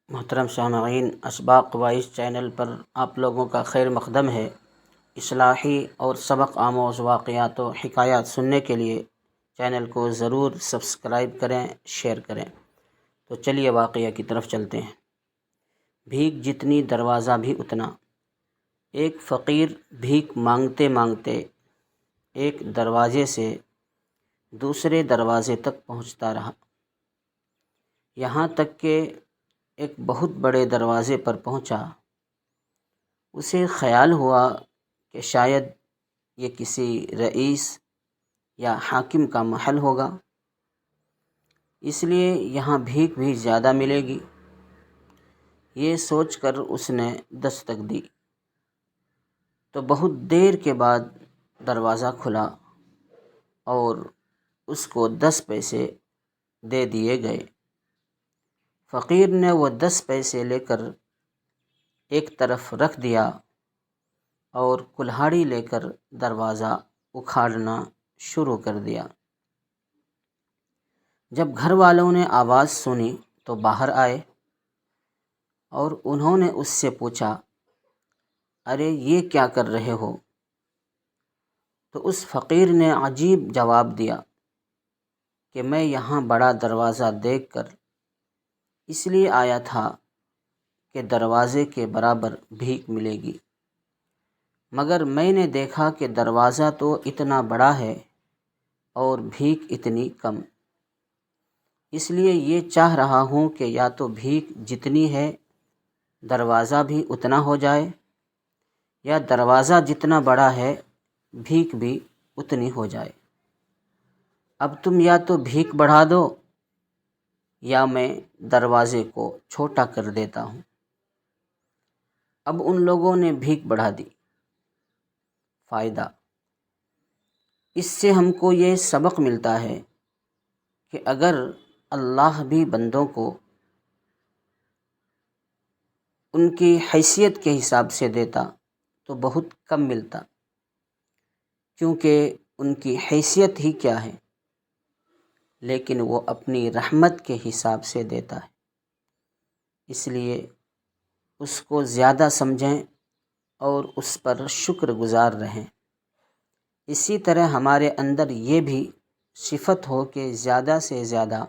محترم سامعین، اسباق وائس چینل پر آپ لوگوں کا خیر مقدم ہے۔ اصلاحی اور سبق آموز واقعات و حکایات سننے کے لیے چینل کو ضرور سبسکرائب کریں، شیئر کریں۔ تو چلیے واقعہ کی طرف چلتے ہیں۔ بھیک جتنی دروازہ بھی اتنا۔ ایک فقیر بھیک مانگتے مانگتے ایک دروازے سے دوسرے دروازے تک پہنچتا رہا، یہاں تک کہ ایک بہت بڑے دروازے پر پہنچا۔ اسے خیال ہوا کہ شاید یہ کسی رئیس یا حاکم کا محل ہوگا، اس لیے یہاں بھیک بھی زیادہ ملے گی۔ یہ سوچ کر اس نے دستک دی تو بہت دیر کے بعد دروازہ کھلا اور اس کو 10 پیسے دے دیے گئے۔ فقیر نے وہ 10 پیسے لے کر ایک طرف رکھ دیا اور کلہاڑی لے کر دروازہ اکھاڑنا شروع کر دیا۔ جب گھر والوں نے آواز سنی تو باہر آئے اور انہوں نے اس سے پوچھا، ارے یہ کیا کر رہے ہو؟ تو اس فقیر نے عجیب جواب دیا کہ میں یہاں بڑا دروازہ دیکھ کر اس لیے آیا تھا کہ دروازے کے برابر بھیک ملے گی، مگر میں نے دیکھا کہ دروازہ تو اتنا بڑا ہے اور بھیک اتنی کم، اس لیے یہ چاہ رہا ہوں کہ یا تو بھیک جتنی ہے دروازہ بھی اتنا ہو جائے، یا دروازہ جتنا بڑا ہے بھیک بھی اتنی ہو جائے۔ اب تم یا تو بھیک بڑھا دو یا میں دروازے کو چھوٹا کر دیتا ہوں۔ اب ان لوگوں نے بھیک بڑھا دی۔ فائدہ: اس سے ہم کو یہ سبق ملتا ہے کہ اگر اللہ بھی بندوں کو ان کی حیثیت کے حساب سے دیتا تو بہت کم ملتا، کیونکہ ان کی حیثیت ہی کیا ہے، لیکن وہ اپنی رحمت کے حساب سے دیتا ہے، اس لیے اس کو زیادہ سمجھیں اور اس پر شکر گزار رہیں۔ اسی طرح ہمارے اندر یہ بھی صفت ہو کہ زیادہ سے زیادہ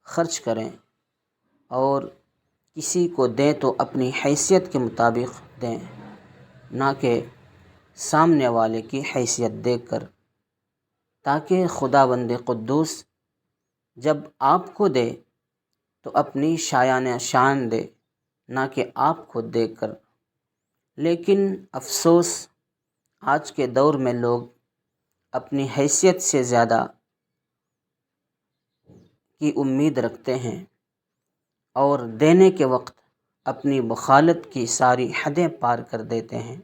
خرچ کریں، اور کسی کو دیں تو اپنی حیثیت کے مطابق دیں، نہ کہ سامنے والے کی حیثیت دیکھ کر، تاکہ خداوند قدوس جب آپ کو دے تو اپنی شایان شان دے، نہ کہ آپ کو دیکھ کر۔ لیکن افسوس، آج کے دور میں لوگ اپنی حیثیت سے زیادہ کی امید رکھتے ہیں اور دینے کے وقت اپنی بخالت کی ساری حدیں پار کر دیتے ہیں۔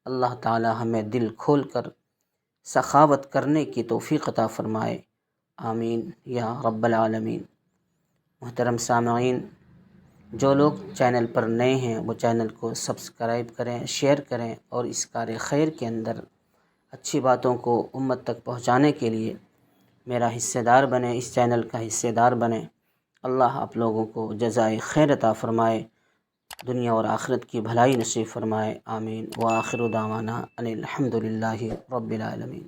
اللہ تعالی ہمیں دل کھول کر سخاوت کرنے کی توفیق عطا فرمائے، آمین یا رب العالمین۔ محترم سامعین، جو لوگ چینل پر نئے ہیں وہ چینل کو سبسکرائب کریں، شیئر کریں، اور اس کار خیر کے اندر اچھی باتوں کو امت تک پہنچانے کے لیے میرا حصہ دار بنیں، اس چینل کا حصہ دار بنیں۔ اللہ آپ لوگوں کو جزائے خیر عطا فرمائے، دنیا اور آخرت کی بھلائی نصیب فرمائے، آمین۔ وآخر دعوانا ان الحمد للہ رب العالمین۔